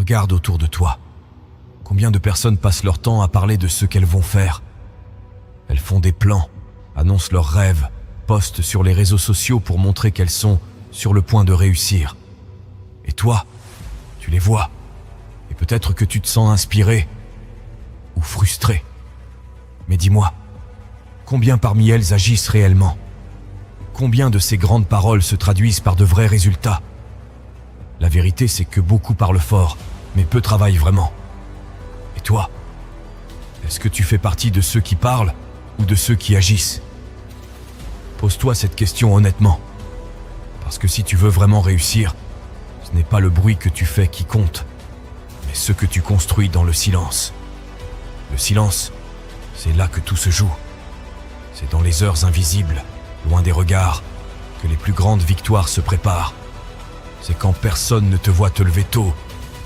Regarde autour de toi. Combien de personnes passent leur temps à parler de ce qu'elles vont faire? Elles font des plans, annoncent leurs rêves, postent sur les réseaux sociaux pour montrer qu'elles sont sur le point de réussir. Et toi, tu les vois. Et peut-être que tu te sens inspiré ou frustré. Mais dis-moi, combien parmi elles agissent réellement? Combien de ces grandes paroles se traduisent par de vrais résultats? La vérité, c'est que beaucoup parlent fort, mais peu travaillent vraiment. Et toi, est-ce que tu fais partie de ceux qui parlent ou de ceux qui agissent? Pose-toi cette question honnêtement. Parce que si tu veux vraiment réussir, ce n'est pas le bruit que tu fais qui compte, mais ce que tu construis dans le silence. Le silence, c'est là que tout se joue. C'est dans les heures invisibles, loin des regards, que les plus grandes victoires se préparent. C'est quand personne ne te voit te lever tôt,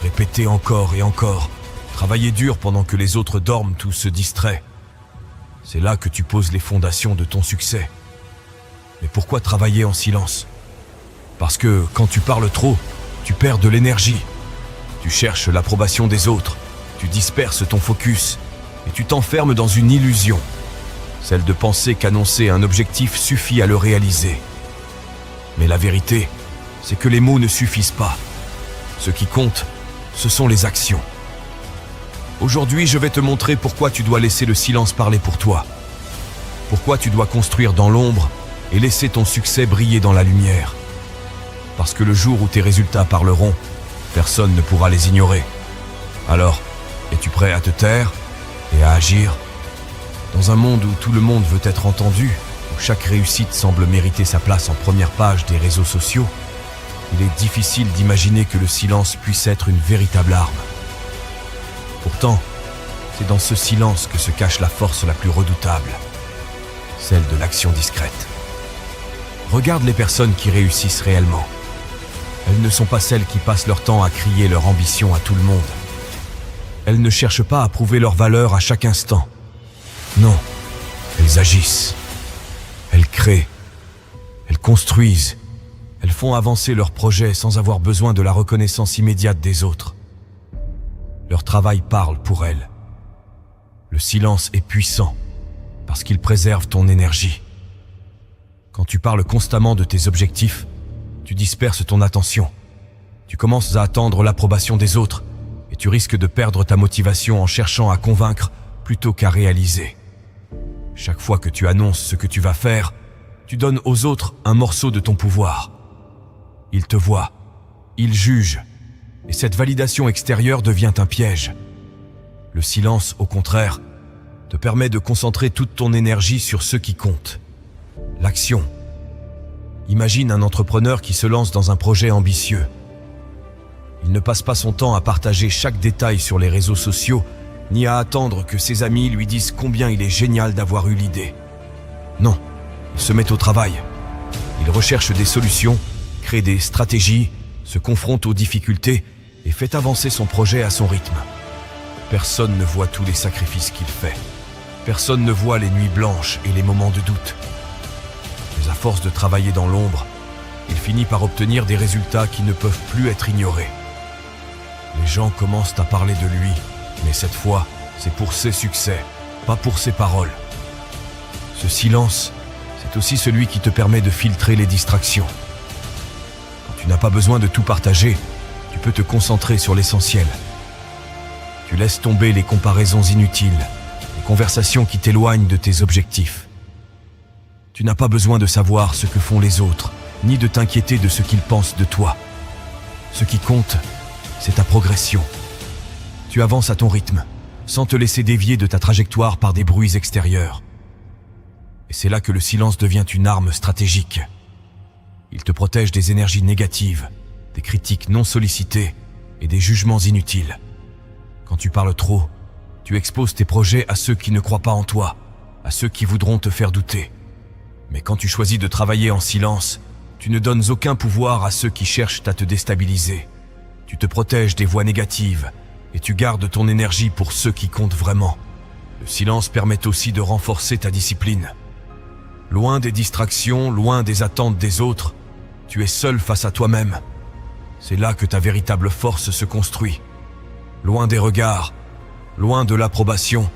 répéter encore et encore, travailler dur pendant que les autres dorment ou se distraient. C'est là que tu poses les fondations de ton succès. Mais pourquoi travailler en silence? Parce que quand tu parles trop, tu perds de l'énergie. Tu cherches l'approbation des autres, tu disperses ton focus et tu t'enfermes dans une illusion, celle de penser qu'annoncer un objectif suffit à le réaliser. Mais la vérité, c'est que les mots ne suffisent pas. Ce qui compte, ce sont les actions. Aujourd'hui, je vais te montrer pourquoi tu dois laisser le silence parler pour toi. Pourquoi tu dois construire dans l'ombre et laisser ton succès briller dans la lumière. Parce que le jour où tes résultats parleront, personne ne pourra les ignorer. Alors, es-tu prêt à te taire et à agir? Dans un monde où tout le monde veut être entendu, où chaque réussite semble mériter sa place en première page des réseaux sociaux, il est difficile d'imaginer que le silence puisse être une véritable arme. Pourtant, c'est dans ce silence que se cache la force la plus redoutable, celle de l'action discrète. Regarde les personnes qui réussissent réellement. Elles ne sont pas celles qui passent leur temps à crier leur ambition à tout le monde. Elles ne cherchent pas à prouver leur valeur à chaque instant. Non, elles agissent. Elles créent. Elles construisent. Elles font avancer leurs projets sans avoir besoin de la reconnaissance immédiate des autres. Leur travail parle pour elles. Le silence est puissant parce qu'il préserve ton énergie. Quand tu parles constamment de tes objectifs, tu disperses ton attention. Tu commences à attendre l'approbation des autres et tu risques de perdre ta motivation en cherchant à convaincre plutôt qu'à réaliser. Chaque fois que tu annonces ce que tu vas faire, tu donnes aux autres un morceau de ton pouvoir. Ils te voient, ils jugent, et cette validation extérieure devient un piège. Le silence, au contraire, te permet de concentrer toute ton énergie sur ce qui compte. L'action. Imagine un entrepreneur qui se lance dans un projet ambitieux. Il ne passe pas son temps à partager chaque détail sur les réseaux sociaux, ni à attendre que ses amis lui disent combien il est génial d'avoir eu l'idée. Non, il se met au travail. Il recherche des solutions, crée des stratégies, se confronte aux difficultés et fait avancer son projet à son rythme. Personne ne voit tous les sacrifices qu'il fait. Personne ne voit les nuits blanches et les moments de doute. Mais à force de travailler dans l'ombre, il finit par obtenir des résultats qui ne peuvent plus être ignorés. Les gens commencent à parler de lui, mais cette fois, c'est pour ses succès, pas pour ses paroles. Ce silence, c'est aussi celui qui te permet de filtrer les distractions. Quand tu n'as pas besoin de tout partager, tu peux te concentrer sur l'essentiel. Tu laisses tomber les comparaisons inutiles, les conversations qui t'éloignent de tes objectifs. Tu n'as pas besoin de savoir ce que font les autres, ni de t'inquiéter de ce qu'ils pensent de toi. Ce qui compte, c'est ta progression. Tu avances à ton rythme, sans te laisser dévier de ta trajectoire par des bruits extérieurs. Et c'est là que le silence devient une arme stratégique. Il te protège des énergies négatives, des critiques non sollicitées et des jugements inutiles. Quand tu parles trop, tu exposes tes projets à ceux qui ne croient pas en toi, à ceux qui voudront te faire douter. Mais quand tu choisis de travailler en silence, tu ne donnes aucun pouvoir à ceux qui cherchent à te déstabiliser. Tu te protèges des voix négatives et tu gardes ton énergie pour ceux qui comptent vraiment. Le silence permet aussi de renforcer ta discipline. Loin des distractions, loin des attentes des autres, tu es seul face à toi-même. C'est là que ta véritable force se construit. loin des regards, loin de l'approbation.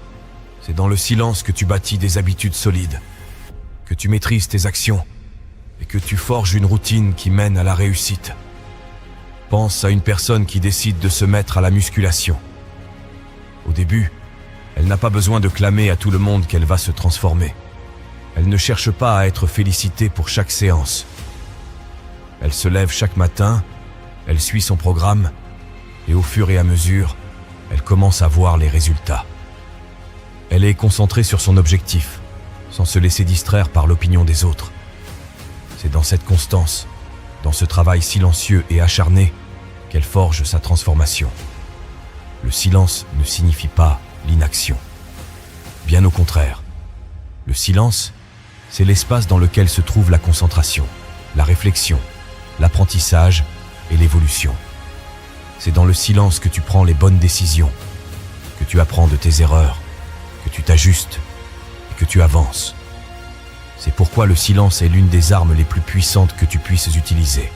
C'est dans le silence que tu bâtis des habitudes solides, que tu maîtrises tes actions et que tu forges une routine qui mène à la réussite. Pense à une personne qui décide de se mettre à la musculation. Au début, elle n'a pas besoin de clamer à tout le monde qu'elle va se transformer. Elle ne cherche pas à être félicitée pour chaque séance. Elle se lève chaque matin, elle suit son programme, et au fur et à mesure, elle commence à voir les résultats. Elle est concentrée sur son objectif, sans se laisser distraire par l'opinion des autres. C'est dans cette constance, dans ce travail silencieux et acharné, qu'elle forge sa transformation. Le silence ne signifie pas l'inaction. Bien au contraire, le silence, c'est l'espace dans lequel se trouve la concentration, la réflexion, l'apprentissage et l'évolution. C'est dans le silence que tu prends les bonnes décisions, que tu apprends de tes erreurs, que tu t'ajustes et que tu avances. C'est pourquoi le silence est l'une des armes les plus puissantes que tu puisses utiliser.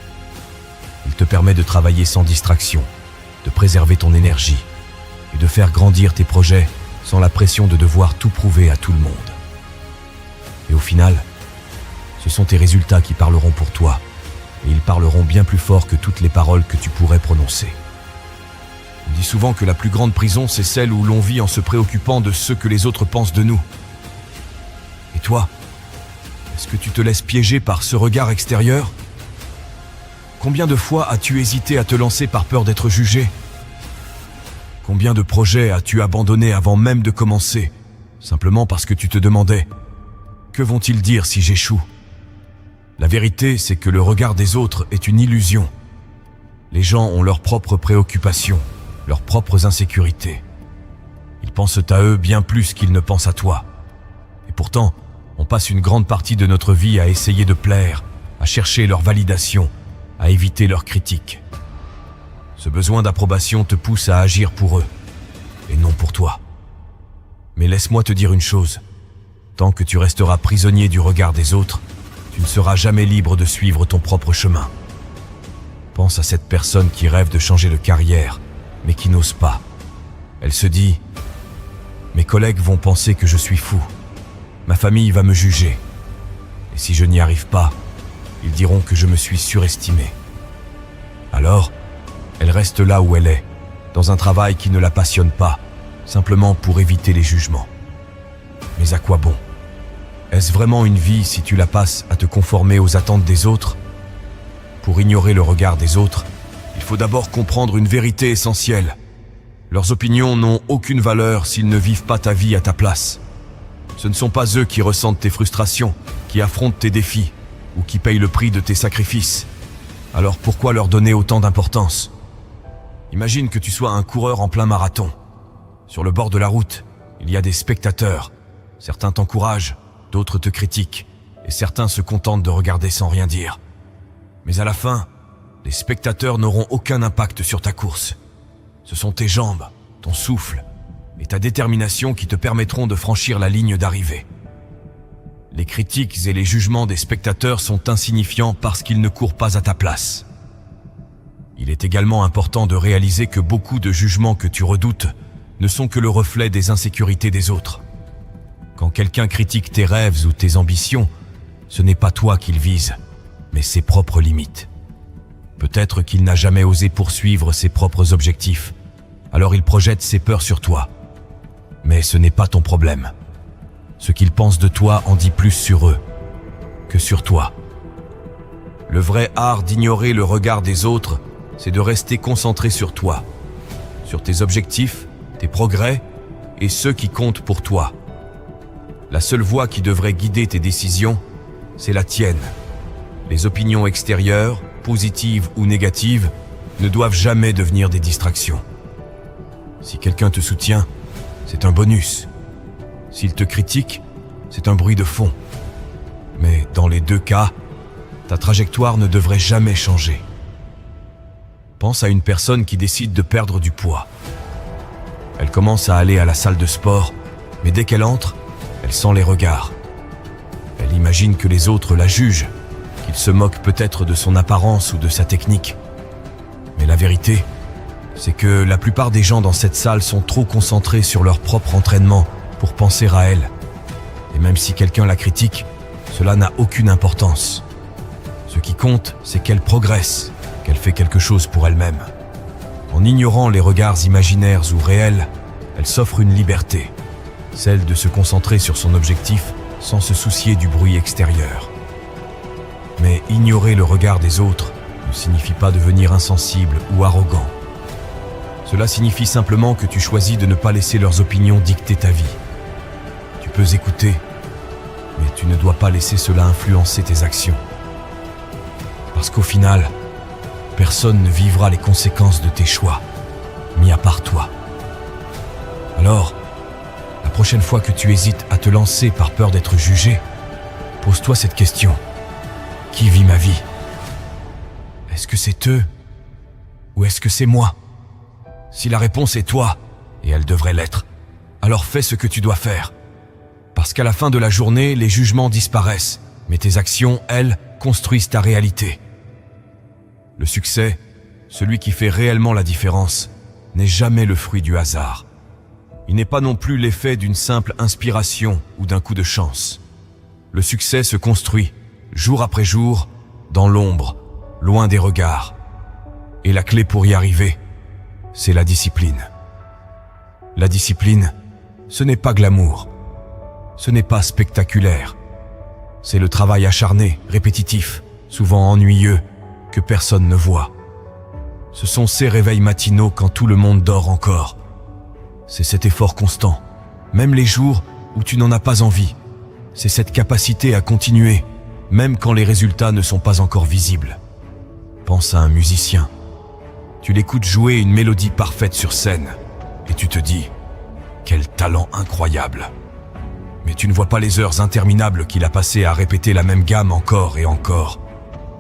Il te permet de travailler sans distraction, de préserver ton énergie et de faire grandir tes projets sans la pression de devoir tout prouver à tout le monde. Et au final, ce sont tes résultats qui parleront pour toi, et ils parleront bien plus fort que toutes les paroles que tu pourrais prononcer. On dit souvent que la plus grande prison, c'est celle où l'on vit en se préoccupant de ce que les autres pensent de nous. Et toi, est-ce que tu te laisses piéger par ce regard extérieur ? Combien de fois as-tu hésité à te lancer par peur d'être jugé ? Combien de projets as-tu abandonnés avant même de commencer, simplement parce que tu te demandais « Que vont-ils dire si j'échoue ?» La vérité, c'est que le regard des autres est une illusion. Les gens ont leurs propres préoccupations, leurs propres insécurités. Ils pensent à eux bien plus qu'ils ne pensent à toi. Et pourtant, on passe une grande partie de notre vie à essayer de plaire, à chercher leur validation, à éviter leurs critiques. Ce besoin d'approbation te pousse à agir pour eux, et non pour toi. Mais laisse-moi te dire une chose, tant que tu resteras prisonnier du regard des autres, tu ne seras jamais libre de suivre ton propre chemin. Pense à cette personne qui rêve de changer de carrière, mais qui n'ose pas. Elle se dit « Mes collègues vont penser que je suis fou. Ma famille va me juger. Et si je n'y arrive pas, ils diront que je me suis surestimé. » Alors, elle reste là où elle est, dans un travail qui ne la passionne pas, simplement pour éviter les jugements. Mais à quoi bon ? Est-ce vraiment une vie si tu la passes à te conformer aux attentes des autres ? Pour ignorer le regard des autres, il faut d'abord comprendre une vérité essentielle. Leurs opinions n'ont aucune valeur s'ils ne vivent pas ta vie à ta place. Ce ne sont pas eux qui ressentent tes frustrations, qui affrontent tes défis, ou qui payent le prix de tes sacrifices. Alors pourquoi leur donner autant d'importance ? Imagine que tu sois un coureur en plein marathon. Sur le bord de la route, il y a des spectateurs. Certains t'encouragent, d'autres te critiquent, et certains se contentent de regarder sans rien dire. Mais à la fin, les spectateurs n'auront aucun impact sur ta course. Ce sont tes jambes, ton souffle et ta détermination qui te permettront de franchir la ligne d'arrivée. Les critiques et les jugements des spectateurs sont insignifiants parce qu'ils ne courent pas à ta place. Il est également important de réaliser que beaucoup de jugements que tu redoutes ne sont que le reflet des insécurités des autres. Quand quelqu'un critique tes rêves ou tes ambitions, ce n'est pas toi qu'il vise, mais ses propres limites. Peut-être qu'il n'a jamais osé poursuivre ses propres objectifs, alors il projette ses peurs sur toi. Mais ce n'est pas ton problème. Ce qu'ils pensent de toi en dit plus sur eux que sur toi. Le vrai art d'ignorer le regard des autres, c'est de rester concentré sur toi, sur tes objectifs, tes progrès et ceux qui comptent pour toi. La seule voie qui devrait guider tes décisions, c'est la tienne. Les opinions extérieures, positives ou négatives, ne doivent jamais devenir des distractions. Si quelqu'un te soutient, c'est un bonus. S'il te critique, c'est un bruit de fond. Mais dans les deux cas, ta trajectoire ne devrait jamais changer. Pense à une personne qui décide de perdre du poids. Elle commence à aller à la salle de sport, mais dès qu'elle entre, elle sent les regards. Elle imagine que les autres la jugent, qu'ils se moquent peut-être de son apparence ou de sa technique. Mais la vérité, c'est que la plupart des gens dans cette salle sont trop concentrés sur leur propre entraînement pour penser à elle. Et même si quelqu'un la critique, cela n'a aucune importance. Ce qui compte, c'est qu'elle progresse, qu'elle fait quelque chose pour elle-même. En ignorant les regards imaginaires ou réels, elle s'offre une liberté, celle de se concentrer sur son objectif sans se soucier du bruit extérieur. Mais ignorer le regard des autres ne signifie pas devenir insensible ou arrogant. Cela signifie simplement que tu choisis de ne pas laisser leurs opinions dicter ta vie. Tu peux écouter, mais tu ne dois pas laisser cela influencer tes actions. Parce qu'au final, personne ne vivra les conséquences de tes choix, mis à part toi. Alors, la prochaine fois que tu hésites à te lancer par peur d'être jugé, pose-toi cette question. Qui vit ma vie? Est-ce que c'est eux ou est-ce que c'est moi? Si la réponse est toi, et elle devrait l'être, alors fais ce que tu dois faire. Parce qu'à la fin de la journée, les jugements disparaissent, mais tes actions, elles, construisent ta réalité. Le succès, celui qui fait réellement la différence, n'est jamais le fruit du hasard. Il n'est pas non plus l'effet d'une simple inspiration ou d'un coup de chance. Le succès se construit, jour après jour, dans l'ombre, loin des regards. Et la clé pour y arriver, c'est la discipline. La discipline, ce n'est pas glamour. Ce n'est pas spectaculaire. C'est le travail acharné, répétitif, souvent ennuyeux, que personne ne voit. Ce sont ces réveils matinaux quand tout le monde dort encore. C'est cet effort constant, même les jours où tu n'en as pas envie. C'est cette capacité à continuer, même quand les résultats ne sont pas encore visibles. Pense à un musicien. Tu l'écoutes jouer une mélodie parfaite sur scène, et tu te dis « Quel talent incroyable !» Mais tu ne vois pas les heures interminables qu'il a passées à répéter la même gamme encore et encore.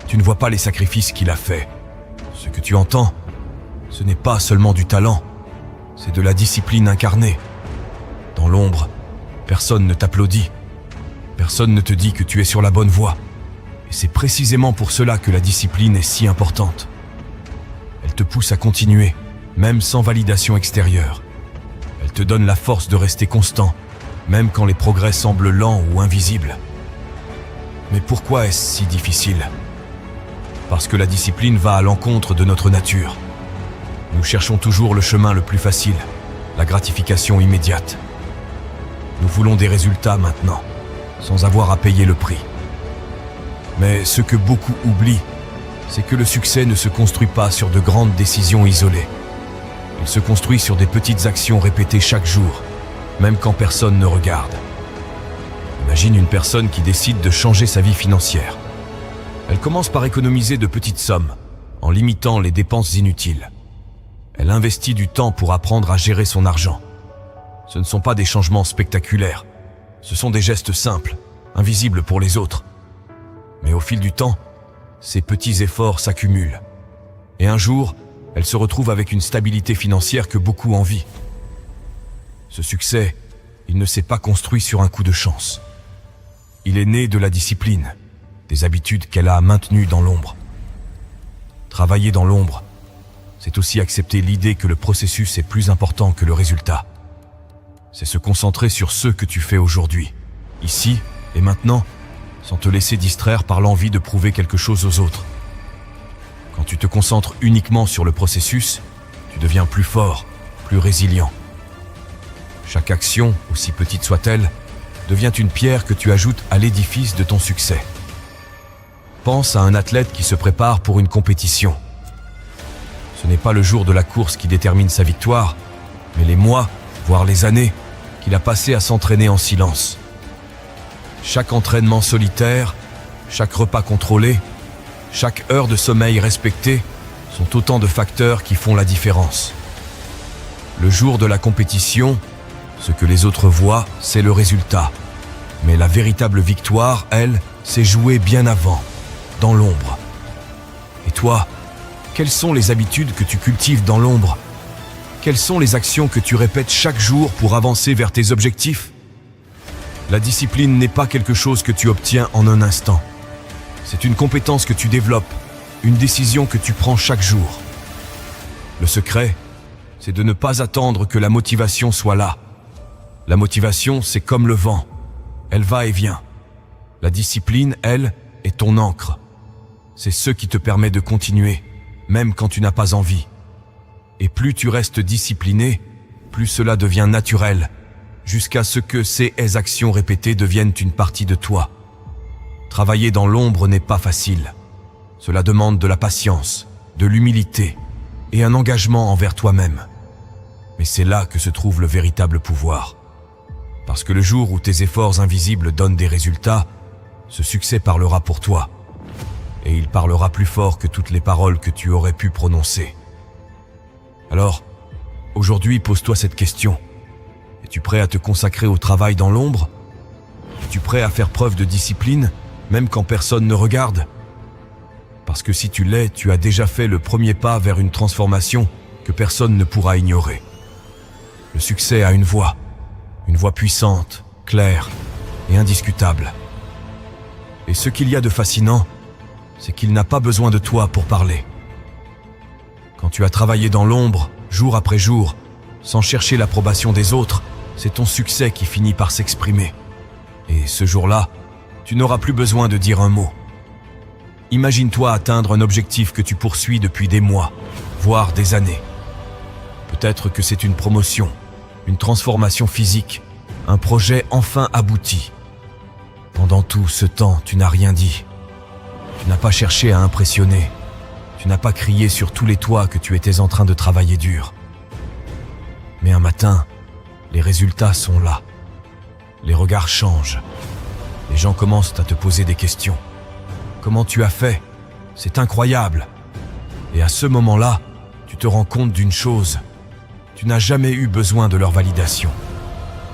Tu ne vois pas les sacrifices qu'il a faits. Ce que tu entends, ce n'est pas seulement du talent, c'est de la discipline incarnée. Dans l'ombre, personne ne t'applaudit. Personne ne te dit que tu es sur la bonne voie. Et c'est précisément pour cela que la discipline est si importante. Elle te pousse à continuer, même sans validation extérieure. Elle te donne la force de rester constant, même quand les progrès semblent lents ou invisibles. Mais pourquoi est-ce si difficile ? Parce que la discipline va à l'encontre de notre nature. Nous cherchons toujours le chemin le plus facile, la gratification immédiate. Nous voulons des résultats maintenant, sans avoir à payer le prix. Mais ce que beaucoup oublient, c'est que le succès ne se construit pas sur de grandes décisions isolées. Il se construit sur des petites actions répétées chaque jour, même quand personne ne regarde. Imagine une personne qui décide de changer sa vie financière. Elle commence par économiser de petites sommes, en limitant les dépenses inutiles. Elle investit du temps pour apprendre à gérer son argent. Ce ne sont pas des changements spectaculaires, ce sont des gestes simples, invisibles pour les autres. Mais au fil du temps, ces petits efforts s'accumulent. Et un jour, elle se retrouve avec une stabilité financière que beaucoup envient. Ce succès, il ne s'est pas construit sur un coup de chance. Il est né de la discipline, des habitudes qu'elle a maintenues dans l'ombre. Travailler dans l'ombre, c'est aussi accepter l'idée que le processus est plus important que le résultat. C'est se concentrer sur ce que tu fais aujourd'hui, ici et maintenant, sans te laisser distraire par l'envie de prouver quelque chose aux autres. Quand tu te concentres uniquement sur le processus, tu deviens plus fort, plus résilient. Chaque action, aussi petite soit-elle, devient une pierre que tu ajoutes à l'édifice de ton succès. Pense à un athlète qui se prépare pour une compétition. Ce n'est pas le jour de la course qui détermine sa victoire, mais les mois, voire les années, qu'il a passé à s'entraîner en silence. Chaque entraînement solitaire, chaque repas contrôlé, chaque heure de sommeil respectée sont autant de facteurs qui font la différence. Le jour de la compétition, ce que les autres voient, c'est le résultat. Mais la véritable victoire, elle, s'est jouée bien avant, dans l'ombre. Et toi, quelles sont les habitudes que tu cultives dans l'ombre ? Quelles sont les actions que tu répètes chaque jour pour avancer vers tes objectifs ? La discipline n'est pas quelque chose que tu obtiens en un instant. C'est une compétence que tu développes, une décision que tu prends chaque jour. Le secret, c'est de ne pas attendre que la motivation soit là. La motivation, c'est comme le vent. Elle va et vient. La discipline, elle, est ton encre. C'est ce qui te permet de continuer, même quand tu n'as pas envie. Et plus tu restes discipliné, plus cela devient naturel, jusqu'à ce que ces actions répétées deviennent une partie de toi. Travailler dans l'ombre n'est pas facile. Cela demande de la patience, de l'humilité et un engagement envers toi-même. Mais c'est là que se trouve le véritable pouvoir. Parce que le jour où tes efforts invisibles donnent des résultats, ce succès parlera pour toi. Et il parlera plus fort que toutes les paroles que tu aurais pu prononcer. Alors, aujourd'hui, pose-toi cette question. Es-tu prêt à te consacrer au travail dans l'ombre? Es-tu prêt à faire preuve de discipline, même quand personne ne regarde? Parce que si tu l'es, tu as déjà fait le premier pas vers une transformation que personne ne pourra ignorer. Le succès a une voix puissante, claire et indiscutable. Et ce qu'il y a de fascinant, c'est qu'il n'a pas besoin de toi pour parler. Quand tu as travaillé dans l'ombre, jour après jour, sans chercher l'approbation des autres, c'est ton succès qui finit par s'exprimer. Et ce jour-là, tu n'auras plus besoin de dire un mot. Imagine-toi atteindre un objectif que tu poursuis depuis des mois, voire des années. Peut-être que c'est une promotion, une transformation physique, un projet enfin abouti. Pendant tout ce temps, tu n'as rien dit. Tu n'as pas cherché à impressionner. Tu n'as pas crié sur tous les toits que tu étais en train de travailler dur. Mais un matin, les résultats sont là. Les regards changent. Les gens commencent à te poser des questions. Comment tu as fait? C'est incroyable. Et à ce moment-là, tu te rends compte d'une chose. Tu n'as jamais eu besoin de leur validation.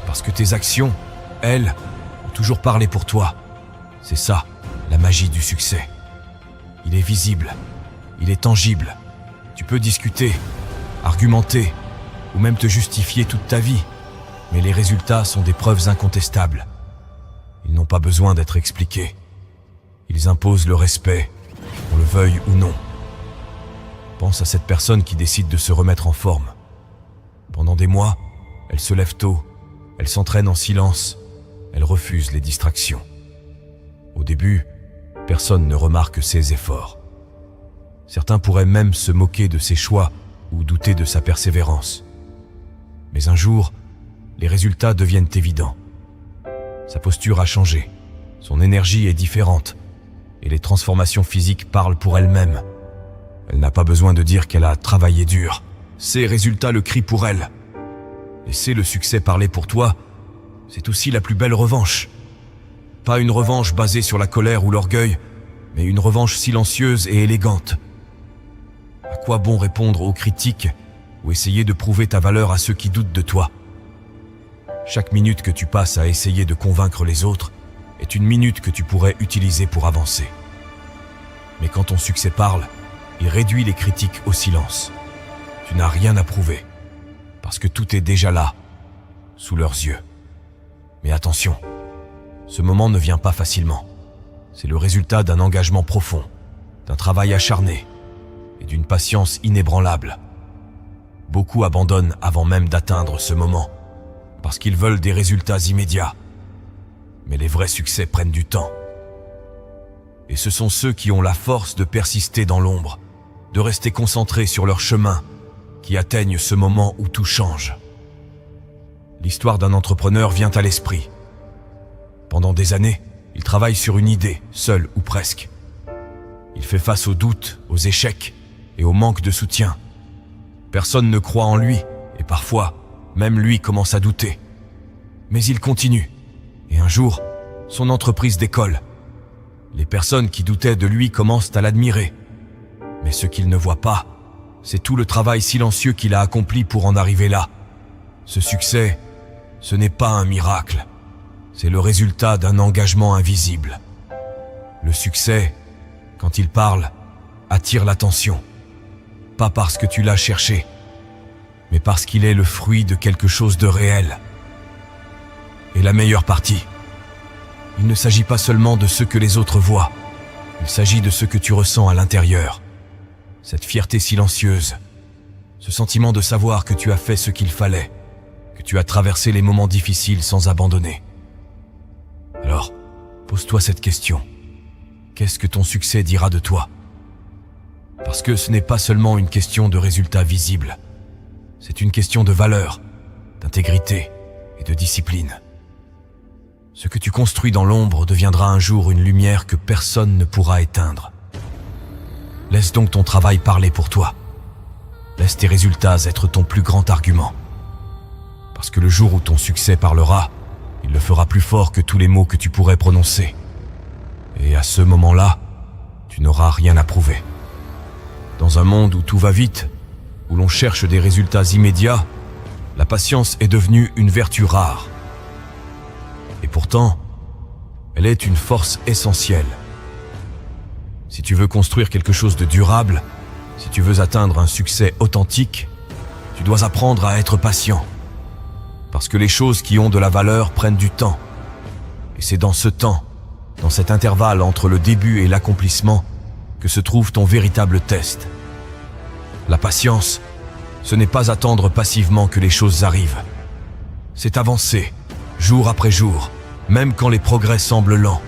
Parce que tes actions, elles, ont toujours parlé pour toi. C'est ça, la magie du succès. Il est visible, il est tangible. Tu peux discuter, argumenter, ou même te justifier toute ta vie. Mais les résultats sont des preuves incontestables. Ils n'ont pas besoin d'être expliqués. Ils imposent le respect, qu'on le veuille ou non. Pense à cette personne qui décide de se remettre en forme. Pendant des mois, elle se lève tôt, elle s'entraîne en silence, elle refuse les distractions. Au début, personne ne remarque ses efforts. Certains pourraient même se moquer de ses choix ou douter de sa persévérance. Mais un jour, les résultats deviennent évidents. Sa posture a changé, son énergie est différente, et les transformations physiques parlent pour elles-mêmes. Elle n'a pas besoin de dire qu'elle a travaillé dur. Ses résultats le crient pour elle. Laisser le succès parler pour toi, c'est aussi la plus belle revanche. Pas une revanche basée sur la colère ou l'orgueil, mais une revanche silencieuse et élégante. À quoi bon répondre aux critiques ou essayer de prouver ta valeur à ceux qui doutent de toi? Chaque minute que tu passes à essayer de convaincre les autres est une minute que tu pourrais utiliser pour avancer. Mais quand ton succès parle, il réduit les critiques au silence. Tu n'as rien à prouver, parce que tout est déjà là, sous leurs yeux. Mais attention, ce moment ne vient pas facilement. C'est le résultat d'un engagement profond, d'un travail acharné et d'une patience inébranlable. Beaucoup abandonnent avant même d'atteindre ce moment, parce qu'ils veulent des résultats immédiats. Mais les vrais succès prennent du temps. Et ce sont ceux qui ont la force de persister dans l'ombre, de rester concentrés sur leur chemin, qui atteignent ce moment où tout change. L'histoire d'un entrepreneur vient à l'esprit. Pendant des années, il travaille sur une idée, seul ou presque. Il fait face aux doutes, aux échecs et au manque de soutien. Personne ne croit en lui, et parfois, même lui commence à douter. Mais il continue. Et un jour, son entreprise décolle. Les personnes qui doutaient de lui commencent à l'admirer. Mais ce qu'ils ne voient pas, c'est tout le travail silencieux qu'il a accompli pour en arriver là. Ce succès, ce n'est pas un miracle. C'est le résultat d'un engagement invisible. Le succès, quand il parle, attire l'attention. Pas parce que tu l'as cherché, mais parce qu'il est le fruit de quelque chose de réel. Et la meilleure partie, il ne s'agit pas seulement de ce que les autres voient, il s'agit de ce que tu ressens à l'intérieur. Cette fierté silencieuse, Ce sentiment de savoir que tu as fait ce qu'il fallait, que tu as traversé les moments difficiles sans abandonner. Alors, pose-toi cette question. Qu'est-ce que ton succès dira de toi ? Parce que ce n'est pas seulement une question de résultats visibles. C'est une question de valeur, d'intégrité et de discipline. Ce que tu construis dans l'ombre deviendra un jour une lumière que personne ne pourra éteindre. Laisse donc ton travail parler pour toi. Laisse tes résultats être ton plus grand argument. Parce que le jour où ton succès parlera, il le fera plus fort que tous les mots que tu pourrais prononcer. Et à ce moment-là, tu n'auras rien à prouver. Dans un monde où tout va vite, où l'on cherche des résultats immédiats, la patience est devenue une vertu rare. Et pourtant, elle est une force essentielle. Si tu veux construire quelque chose de durable, si tu veux atteindre un succès authentique, tu dois apprendre à être patient. Parce que les choses qui ont de la valeur prennent du temps. Et c'est dans ce temps, dans cet intervalle entre le début et l'accomplissement, que se trouve ton véritable test. La patience, ce n'est pas attendre passivement que les choses arrivent. C'est avancer, jour après jour, même quand les progrès semblent lents.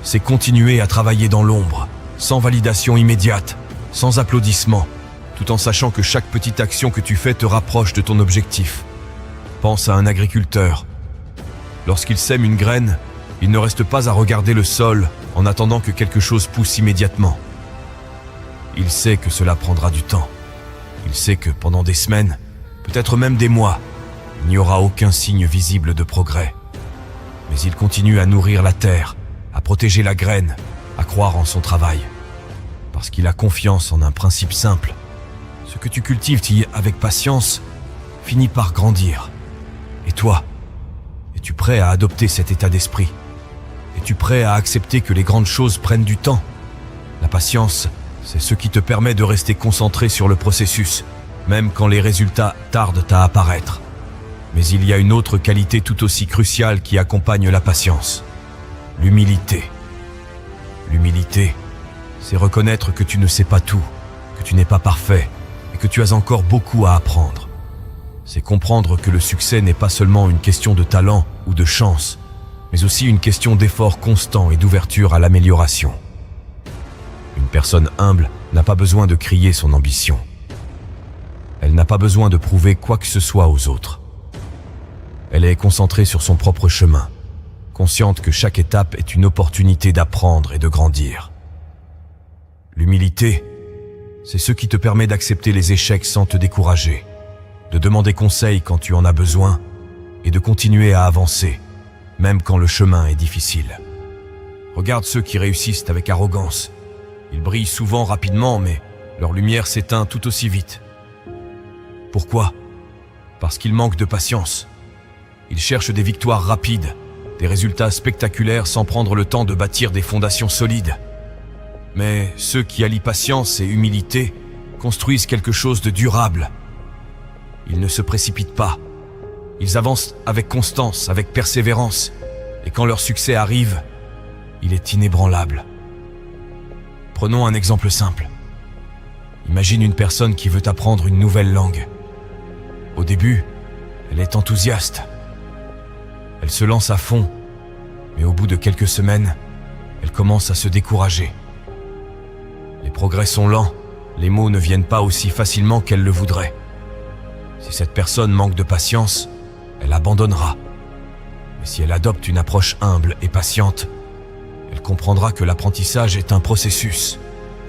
C'est continuer à travailler dans l'ombre, sans validation immédiate, sans applaudissements, tout en sachant que chaque petite action que tu fais te rapproche de ton objectif. Pense à un agriculteur. Lorsqu'il sème une graine, il ne reste pas à regarder le sol en attendant que quelque chose pousse immédiatement. Il sait que cela prendra du temps. Il sait que pendant des semaines, peut-être même des mois, il n'y aura aucun signe visible de progrès. Mais il continue à nourrir la terre, à protéger la graine, à croire en son travail. Parce qu'il a confiance en un principe simple. Ce que tu cultives avec patience finit par grandir. Et toi, es-tu prêt à adopter cet état d'esprit ? Es-tu prêt à accepter que les grandes choses prennent du temps ? La patience, c'est ce qui te permet de rester concentré sur le processus, même quand les résultats tardent à apparaître. Mais il y a une autre qualité tout aussi cruciale qui accompagne la patience. L'humilité. L'humilité, c'est reconnaître que tu ne sais pas tout, que tu n'es pas parfait et que tu as encore beaucoup à apprendre. C'est comprendre que le succès n'est pas seulement une question de talent ou de chance, mais aussi une question d'effort constant et d'ouverture à l'amélioration. Une personne humble n'a pas besoin de crier son ambition. Elle n'a pas besoin de prouver quoi que ce soit aux autres. Elle est concentrée sur son propre chemin, consciente que chaque étape est une opportunité d'apprendre et de grandir. L'humilité, c'est ce qui te permet d'accepter les échecs sans te décourager, de demander conseil quand tu en as besoin et de continuer à avancer, même quand le chemin est difficile. Regarde ceux qui réussissent avec arrogance. Ils brillent souvent rapidement, mais leur lumière s'éteint tout aussi vite. Pourquoi ? Parce qu'ils manquent de patience. Ils cherchent des victoires rapides, des résultats spectaculaires sans prendre le temps de bâtir des fondations solides. Mais ceux qui allient patience et humilité construisent quelque chose de durable. Ils ne se précipitent pas. Ils avancent avec constance, avec persévérance. Et quand leur succès arrive, il est inébranlable. Prenons un exemple simple. Imagine une personne qui veut apprendre une nouvelle langue. Au début, elle est enthousiaste. Elle se lance à fond, mais au bout de quelques semaines, elle commence à se décourager. Les progrès sont lents, les mots ne viennent pas aussi facilement qu'elle le voudrait. Si cette personne manque de patience, elle abandonnera. Mais si elle adopte une approche humble et patiente, elle comprendra que l'apprentissage est un processus.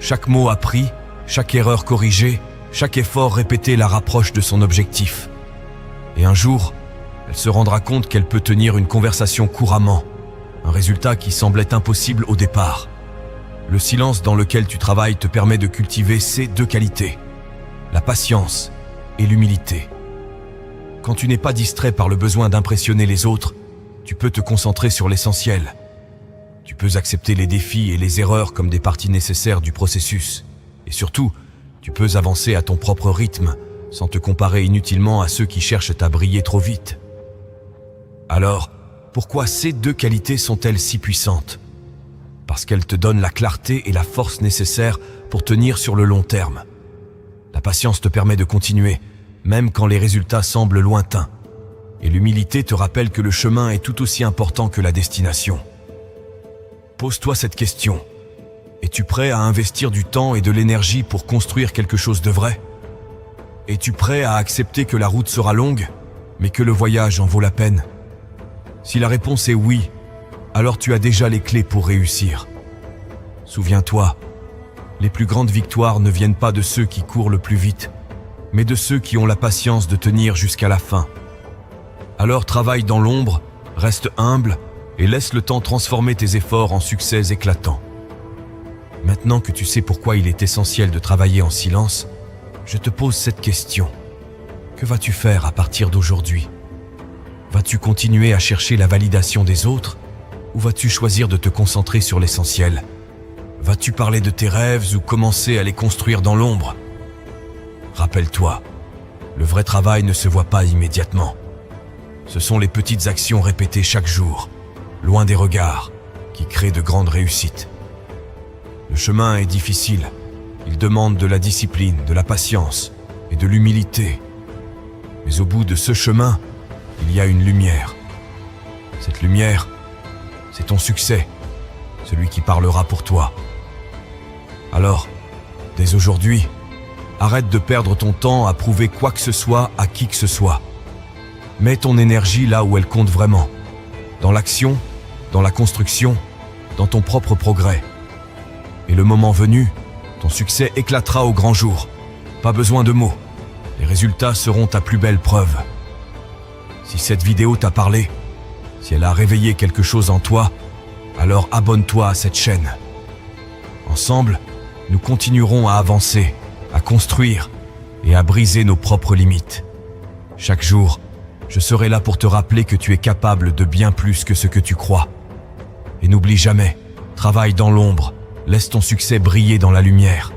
Chaque mot appris, chaque erreur corrigée, chaque effort répété la rapproche de son objectif. Et un jour, elle se rendra compte qu'elle peut tenir une conversation couramment, un résultat qui semblait impossible au départ. Le silence dans lequel tu travailles te permet de cultiver ces deux qualités, la patience et l'humilité. Quand tu n'es pas distrait par le besoin d'impressionner les autres, tu peux te concentrer sur l'essentiel. Tu peux accepter les défis et les erreurs comme des parties nécessaires du processus. Et surtout, tu peux avancer à ton propre rythme, sans te comparer inutilement à ceux qui cherchent à briller trop vite. Alors, pourquoi ces deux qualités sont-elles si puissantes ? Parce qu'elles te donnent la clarté et la force nécessaires pour tenir sur le long terme. La patience te permet de continuer, même quand les résultats semblent lointains. Et l'humilité te rappelle que le chemin est tout aussi important que la destination. Pose-toi cette question. Es-tu prêt à investir du temps et de l'énergie pour construire quelque chose de vrai? Es-tu prêt à accepter que la route sera longue, mais que le voyage en vaut la peine? Si la réponse est oui, alors tu as déjà les clés pour réussir. Souviens-toi, les plus grandes victoires ne viennent pas de ceux qui courent le plus vite, mais de ceux qui ont la patience de tenir jusqu'à la fin. Alors travaille dans l'ombre, reste humble et laisse le temps transformer tes efforts en succès éclatants. Maintenant que tu sais pourquoi il est essentiel de travailler en silence, je te pose cette question. Que vas-tu faire à partir d'aujourd'hui? Vas-tu continuer à chercher la validation des autres ou vas-tu choisir de te concentrer sur l'essentiel? Vas-tu parler de tes rêves ou commencer à les construire dans l'ombre? Rappelle-toi, le vrai travail ne se voit pas immédiatement. Ce sont les petites actions répétées chaque jour, loin des regards, qui créent de grandes réussites. Le chemin est difficile. Il demande de la discipline, de la patience et de l'humilité. Mais au bout de ce chemin, il y a une lumière. Cette lumière, c'est ton succès, celui qui parlera pour toi. Alors, dès aujourd'hui, arrête de perdre ton temps à prouver quoi que ce soit à qui que ce soit. Mets ton énergie là où elle compte vraiment, dans l'action, dans la construction, dans ton propre progrès. Et le moment venu, ton succès éclatera au grand jour. Pas besoin de mots. Les résultats seront ta plus belle preuve. Si cette vidéo t'a parlé, si elle a réveillé quelque chose en toi, alors abonne-toi à cette chaîne. Ensemble, nous continuerons à avancer, à construire et à briser nos propres limites. Chaque jour, je serai là pour te rappeler que tu es capable de bien plus que ce que tu crois. Et n'oublie jamais, travaille dans l'ombre, laisse ton succès briller dans la lumière.